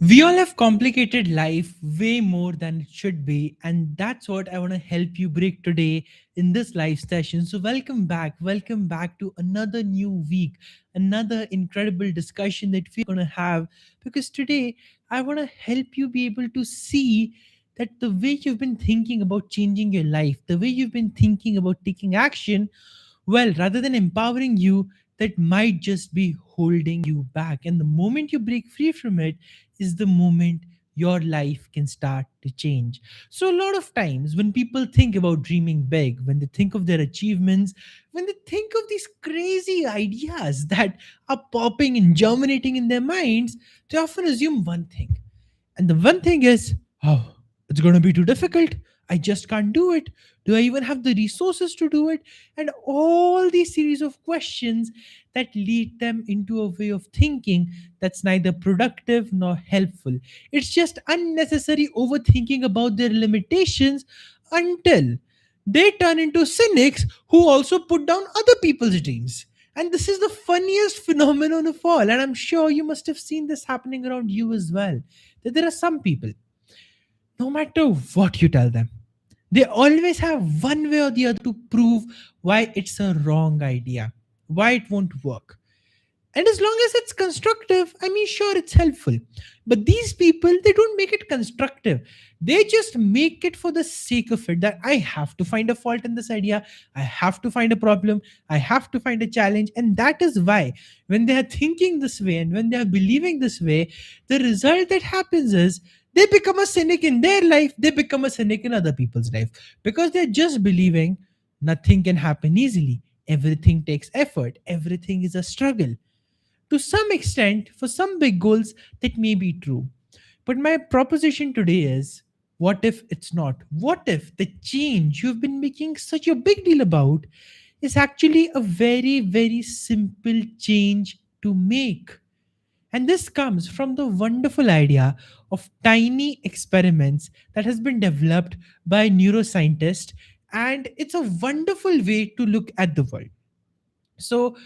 We all have complicated life way more than it should be, and that's what I want to help you break today in this live session. So, welcome back. Welcome back to another new week, another incredible discussion that we're going to have. Because today, I want to help you be able to see that the way you've been thinking about changing your life, the way you've been thinking about taking action, well, rather than empowering you, that might just be holding you back. And the moment you break free from it is the moment your life can start to change. So, a lot of times when people think about dreaming big, when they think of their achievements, when they think of these crazy ideas that are popping and germinating in their minds, they often assume one thing, and the one thing is, oh, it's going to be too difficult. I just can't do it. Do I even have the resources to do it? And all these series of questions that lead them into a way of thinking that's neither productive nor helpful. It's just unnecessary overthinking about their limitations until they turn into cynics who also put down other people's dreams. And this is the funniest phenomenon of all. And I'm sure you must have seen this happening around you as well, that there are some people, no matter what you tell them, they always have one way or the other to prove why it's a wrong idea, why it won't work. And as long as it's constructive, I mean, sure, it's helpful. But these people, they don't make it constructive. They just make it for the sake of it, that I have to find a fault in this idea. I have to find a problem. I have to find a challenge. And that is why, when they are thinking this way and when they are believing this way, the result that happens is they become a cynic in their life. They become a cynic in other people's life because they're just believing nothing can happen easily. Everything takes effort. Everything is a struggle. To some extent, for some big goals, that may be true. But my proposition today is, what if it's not? What if the change you've been making such a big deal about is actually a very, very simple change to make? And this comes from the wonderful idea of tiny experiments that has been developed by neuroscientists. And it's a wonderful way to look at the world. So,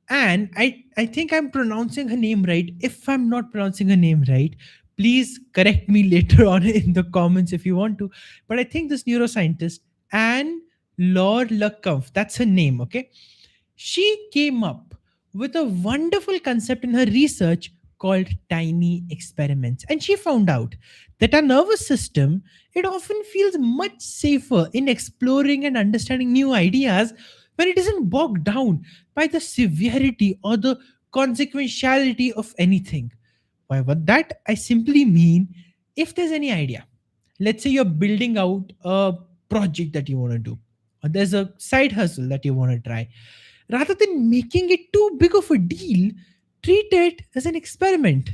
and I think I'm pronouncing her name right. If I'm not pronouncing her name right, please correct me later on in the comments if you want to. But I think this neuroscientist, Anne Lord Luckcomf, that's her name, okay? She came up with a wonderful concept in her research called tiny experiments. And she found out that our nervous system, it often feels much safer in exploring and understanding new ideas when it isn't bogged down by the severity or the consequentiality of anything. By what that I simply mean, if there's any idea, let's say you're building out a project that you want to do, or there's a side hustle that you want to try, rather than making it too big of a deal, treat it as an experiment.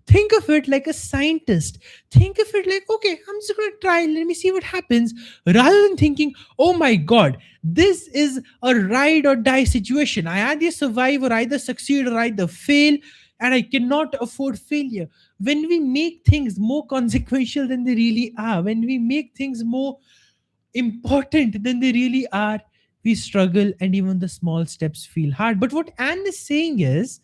Think of it like a scientist. Think of it like, okay, I'm just going to try, let me see what happens, rather than thinking, oh my God, this is a ride or die situation. I either survive or either succeed or either fail, and I cannot afford failure. When we make things more consequential than they really are, when we make things more important than they really are, we struggle, and even the small steps feel hard. But what Anne is saying is,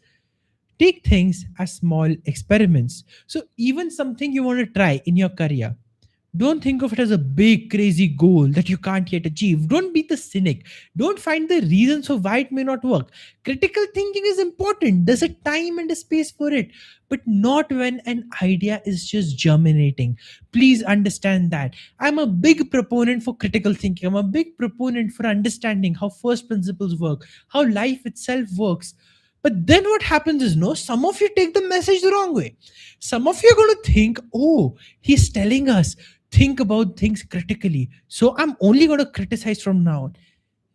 take things as small experiments. So, even something you want to try in your career, don't think of it as a big, crazy goal that you can't yet achieve. Don't be the cynic. Don't find the reasons for why it may not work. Critical thinking is important. There's a time and a space for it, but not when an idea is just germinating. Please understand that. I'm a big proponent for critical thinking. I'm a big proponent for understanding how first principles work, how life itself works. But then what happens is, no, some of you take the message the wrong way. Some of you are going to think, oh, he's telling us think about things critically. So I'm only going to criticize from now on.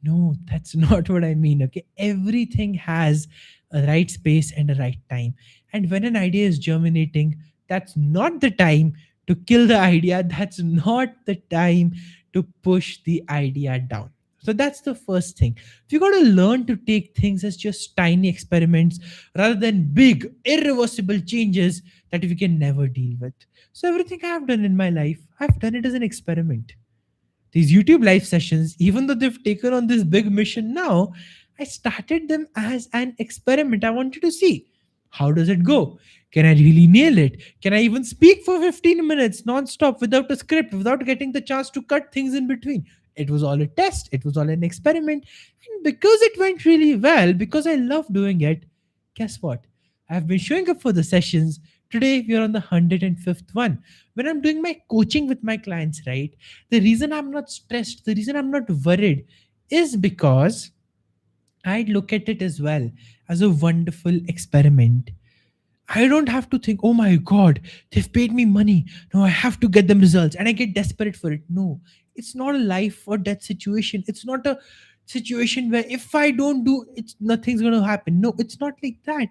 No, that's not what I mean. Okay. Everything has a right space and a right time. And when an idea is germinating, that's not the time to kill the idea. That's not the time to push the idea down. So that's the first thing. You got to learn to take things as just tiny experiments rather than big, irreversible changes that we can never deal with. So everything I've done in my life, I've done it as an experiment. These YouTube live sessions, even though they've taken on this big mission now, I started them as an experiment. I wanted to see, How does it go? Can I really nail it? Can I even speak for 15 minutes non-stop without a script, without getting the chance to cut things in between? It was all a test, it was all an experiment. And because it went really well, because I love doing it, guess what? I've been showing up for the sessions. Today, we are on the 105th one. When I'm doing my coaching with my clients, right? The reason I'm not stressed, the reason I'm not worried is because I look at it as well as a wonderful experiment. I don't have to think, oh my God, they've paid me money. No, I have to get them results and I get desperate for it. No, it's not a life or death situation. It's not a situation where if I don't do it, nothing's going to happen. No, it's not like that.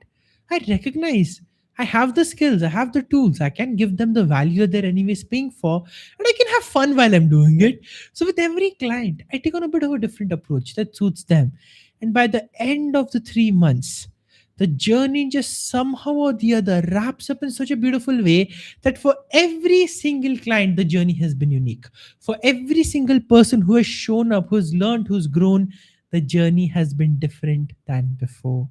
I recognize I have the skills, I have the tools, I can give them the value that they're anyways paying for, and I can have fun while I'm doing it. So, with every client, I take on a bit of a different approach that suits them. And by the end of the 3 months, the journey just somehow or the other wraps up in such a beautiful way that for every single client, the journey has been unique. For every single person who has shown up, who's learned, who's grown, the journey has been different than before.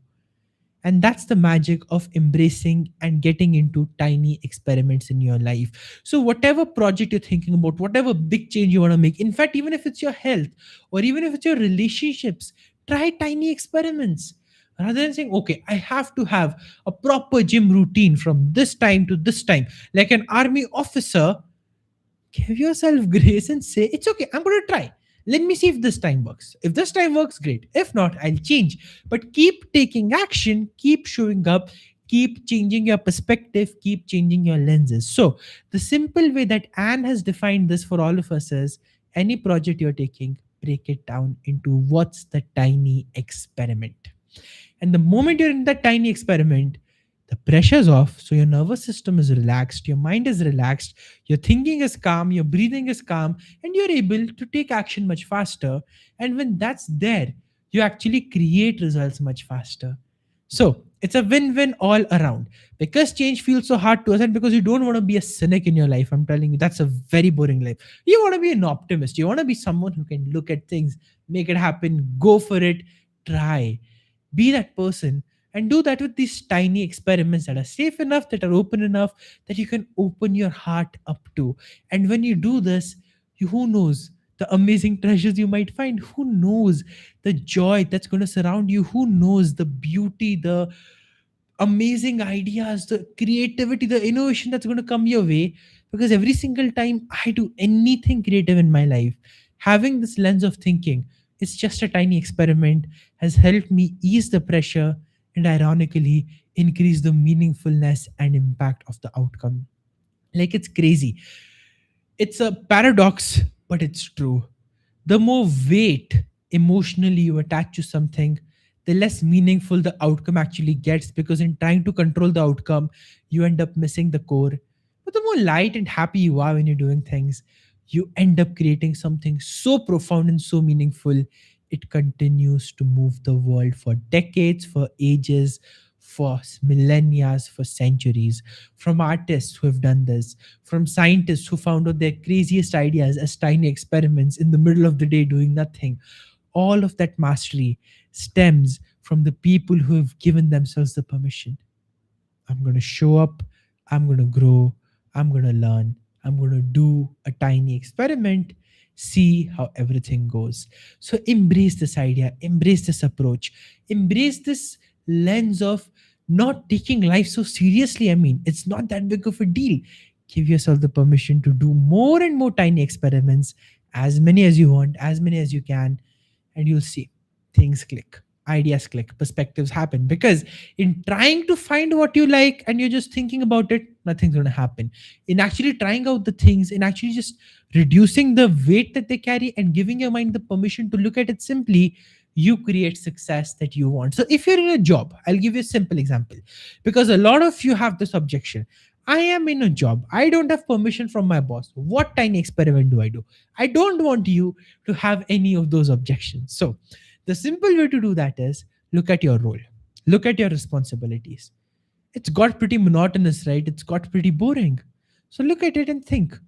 And that's the magic of embracing and getting into tiny experiments in your life. So, whatever project you're thinking about, whatever big change you want to make, in fact, even if it's your health or even if it's your relationships, try tiny experiments. Rather than saying, okay, I have to have a proper gym routine from this time to this time, like an army officer, give yourself grace and say, it's okay, I'm going to try. Let me see if this time works. If this time works, great. If not, I'll change. But keep taking action, keep showing up, keep changing your perspective, keep changing your lenses. So, the simple way that Anne has defined this for all of us is any project you're taking, break it down into what's the tiny experiment. And the moment you're in that tiny experiment, the pressure's off. So your nervous system is relaxed, your mind is relaxed, your thinking is calm, your breathing is calm, and you're able to take action much faster. And when that's there, you actually create results much faster. So it's a win win all around. Because change feels so hard to us, and because you don't want to be a cynic in your life, I'm telling you, that's a very boring life. You want to be an optimist, you want to be someone who can look at things, make it happen, go for it, try. Be that person and do that with these tiny experiments that are safe enough, that are open enough, that you can open your heart up to. And when you do this, who knows the amazing treasures you might find? Who knows the joy that's going to surround you? Who knows the beauty, the amazing ideas, the creativity, the innovation that's going to come your way? Because every single time I do anything creative in my life, having this lens of thinking, it's just a tiny experiment, has helped me ease the pressure and ironically increase the meaningfulness and impact of the outcome. Like it's crazy. It's a paradox, but it's true. The more weight emotionally you attach to something, the less meaningful the outcome actually gets because in trying to control the outcome, you end up missing the core. But the more light and happy you are when you're doing things, you end up creating something so profound and so meaningful. It continues to move the world for decades, for ages, for millennia, for centuries. From artists who have done this, from scientists who found out their craziest ideas as tiny experiments in the middle of the day doing nothing. All of that mastery stems from the people who have given themselves the permission. I'm going to show up, I'm going to grow, I'm going to learn, I'm going to do a tiny experiment, see how everything goes. So embrace this idea, embrace this approach, embrace this lens of not taking life so seriously. I mean, it's not that big of a deal. Give yourself the permission to do more and more tiny experiments, as many as you want, as many as you can, and you'll see things click, ideas click, perspectives happen. Because in trying to find what you like and you're just thinking about it, nothing's going to happen. In actually trying out the things, in actually just reducing the weight that they carry and giving your mind the permission to look at it simply, you create success that you want. So if you're in a job, I'll give you a simple example, because a lot of you have this objection. I am in a job, I don't have permission from my boss, what tiny experiment do I do? I don't want you to have any of those objections. So the simple way to do that is look at your role, look at your responsibilities. It's got pretty monotonous, right? It's got pretty boring. So look at it and think,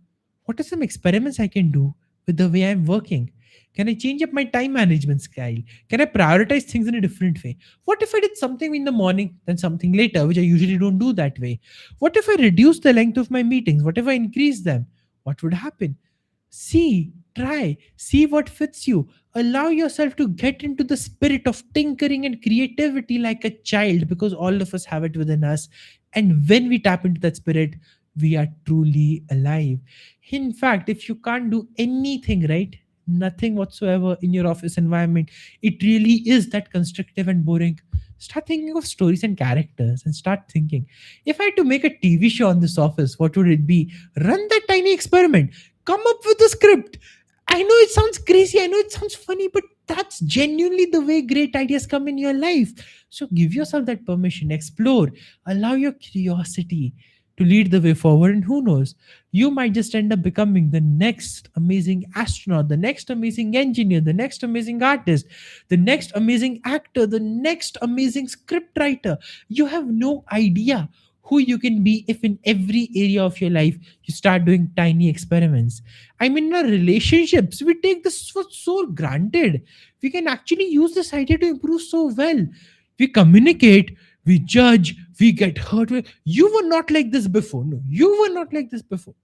what are some experiments I can do with the way I'm working? Can I change up my time management style? Can I prioritize things in a different way? What if I did something in the morning, then something later, which I usually don't do that way? What if I reduce the length of my meetings? What if I increase them? What would happen? See, try, see what fits you. Allow yourself to get into the spirit of tinkering and creativity like a child, because all of us have it within us. And when we tap into that spirit, we are truly alive. In fact, if you can't do anything right, nothing whatsoever in your office environment, it really is that constructive and boring. Start thinking of stories and characters and start thinking, if I had to make a TV show on this office, what would it be? Run that tiny experiment. Come up with a script. I know it sounds crazy, I know it sounds funny, but that's genuinely the way great ideas come in your life. So give yourself that permission, explore, allow your curiosity to lead the way forward, and who knows, you might just end up becoming the next amazing astronaut, the next amazing engineer, the next amazing artist, the next amazing actor, the next amazing script writer. You have no idea who you can be if in every area of your life you start doing tiny experiments. I mean, in our relationships, we take this for so granted. We can actually use this idea to improve so well. We communicate, we judge, we get hurt. You were not like this before. No, you were not like this before.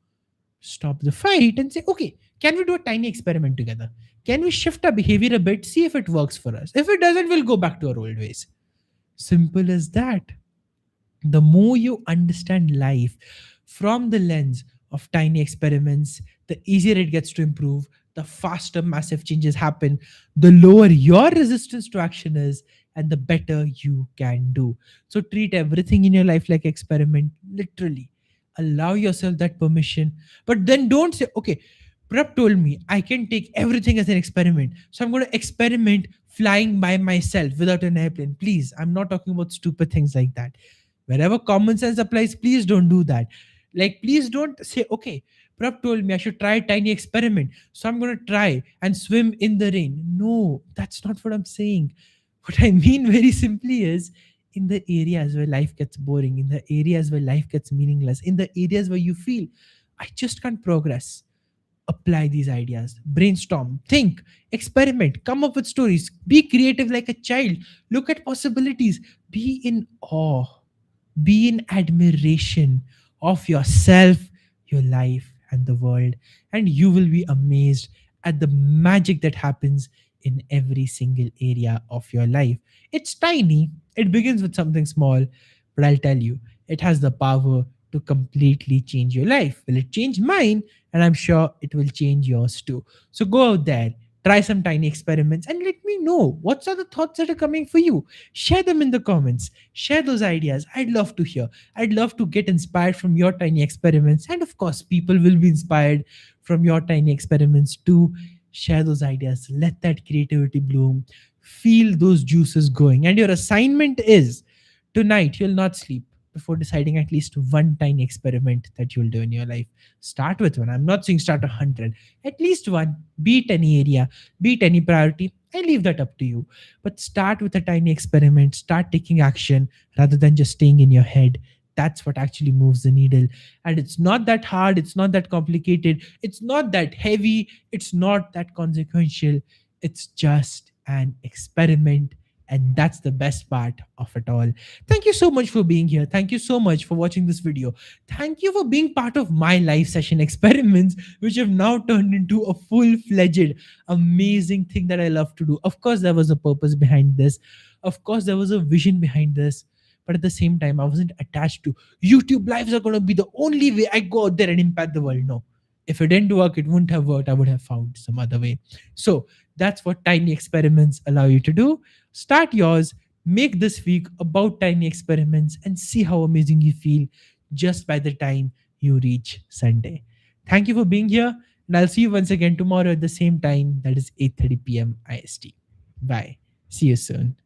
Stop the fight and say, okay, can we do a tiny experiment together? Can we shift our behavior a bit, see if it works for us? If it doesn't, we'll go back to our old ways. Simple as that. The more you understand life from the lens of tiny experiments, the easier it gets to improve, the faster massive changes happen, the lower your resistance to action is, and the better you can do. So treat everything in your life like experiment, literally. Allow yourself that permission, but then don't say, okay, Prab told me I can take everything as an experiment. So I'm going to experiment flying by myself without an airplane. Please, I'm not talking about stupid things like that. Wherever common sense applies, please don't do that. Like, please don't say, okay, Prab told me I should try a tiny experiment. So I'm going to try and swim in the rain. No, that's not what I'm saying. What I mean very simply is, in the areas where life gets boring, in the areas where life gets meaningless, in the areas where you feel, I just can't progress, apply these ideas, brainstorm, think, experiment, come up with stories, be creative like a child, look at possibilities, be in awe, be in admiration of yourself, your life, and the world, and you will be amazed at the magic that happens in every single area of your life. It's tiny, it begins with something small, but I'll tell you, it has the power to completely change your life. Will it change mine? And I'm sure it will change yours too. So go out there, try some tiny experiments, and let me know what are the thoughts that are coming for you. Share them in the comments. Share those ideas. I'd love to hear. I'd love to get inspired from your tiny experiments. And of course, people will be inspired from your tiny experiments too. Share those ideas. Let that creativity bloom. Feel those juices going. And your assignment is, tonight, you'll not sleep before deciding at least one tiny experiment that you'll do in your life. Start with one. I'm not saying start 100. At least one. Be it any area, be it any priority. I leave that up to you. But start with a tiny experiment. Start taking action rather than just staying in your head. That's what actually moves the needle. And it's not that hard. It's not that complicated. It's not that heavy. It's not that consequential. It's just an experiment. And that's the best part of it all. Thank you so much for being here. Thank you so much for watching this video. Thank you for being part of my live session experiments, which have now turned into a full-fledged, amazing thing that I love to do. Of course, there was a purpose behind this. Of course, there was a vision behind this. But at the same time, I wasn't attached to YouTube lives are going to be the only way I go out there and impact the world. No. If it didn't work, it wouldn't have worked. I would have found some other way. So that's what tiny experiments allow you to do. Start yours. Make this week about tiny experiments and see how amazing you feel just by the time you reach Sunday. Thank you for being here. And I'll see you once again tomorrow at the same time. That is 8:30 p.m. IST. Bye. See you soon.